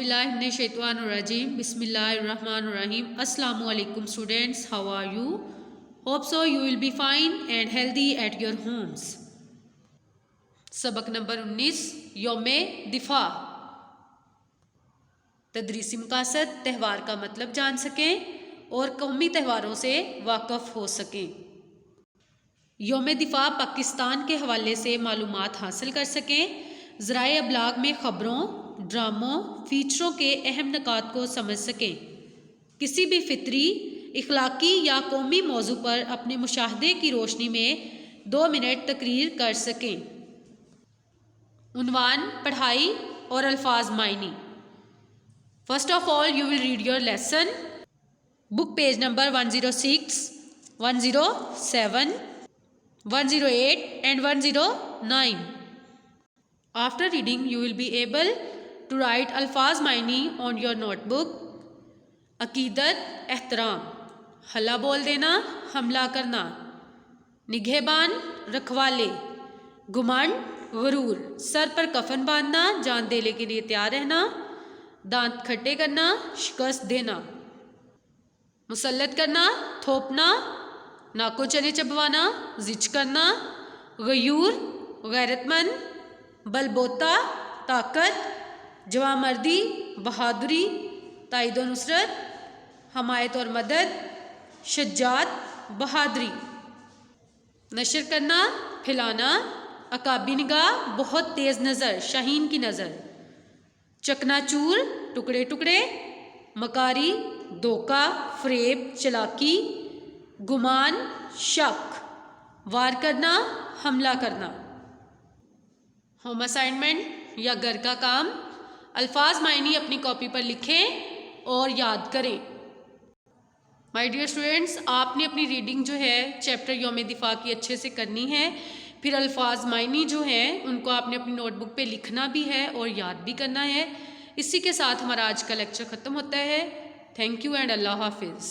باللہ من الشیطان الرجیم بسم اللہ الرحمن الرحیم. السلام علیکم students, how are you? Hope so you will be fine and healthy at your homes. سبق نمبر 19 یوم دفاع. تدریسی مقاصد تہوار کا مطلب جان سکیں اور قومی تہواروں سے واقف ہو سکیں. یوم دفاع پاکستان کے حوالے سے معلومات حاصل کر سکیں، ذرائع ابلاغ میں خبروں، ڈراموں، فیچروں کے اہم نکات کو سمجھ سکیں، کسی بھی فطری، اخلاقی یا قومی موضوع پر اپنے مشاہدے کی روشنی میں 2 منٹ تقریر کر سکیں. عنوان: پڑھائی اور الفاظ معنی. First of all, you will read your lesson. Book page number 106, 107, 108 and 109. After reading, you will be able to write الفاظ معنی on your notebook. عقیدت، احترام، ہلا بول دینا، حملہ کرنا. نگہبان، رکھوالے. گھمنڈ، غرور، سر پر کفن باندھنا، جان دینے کے لیے تیار رہنا. دانت کھٹے کرنا، شکست دینا. مسلط کرنا، تھوپنا. ناکو چنے چبوانا، زچ کرنا. غیور، غیرت مند. بلبوتا، طاقت. جوامردی، بہادری. تائید و نصرت، حمایت اور مدد. شجاعت، بہادری. نشر کرنا، پھیلانا. عقابی نگاہ، بہت تیز نظر، شاہین کی نظر. چکنا چور، ٹکڑے ٹکڑے. مکاری، دھوکہ، فریب، چلاکی. گمان، شک. وار کرنا، حملہ کرنا. ہوم اسائنمنٹ یا گھر کا کام: الفاظ معنی اپنی کاپی پر لکھیں اور یاد کریں. مائی ڈیئر اسٹوڈینٹس، آپ نے اپنی ریڈنگ جو ہے چیپٹر یوم دفاع کی اچھے سے کرنی ہے. پھر الفاظ معنی جو ہیں ان کو آپ نے اپنی نوٹ بک پہ لکھنا بھی ہے اور یاد بھی کرنا ہے. اسی کے ساتھ ہمارا آج کا لیکچر ختم ہوتا ہے. تھینک یو اینڈ اللہ حافظ.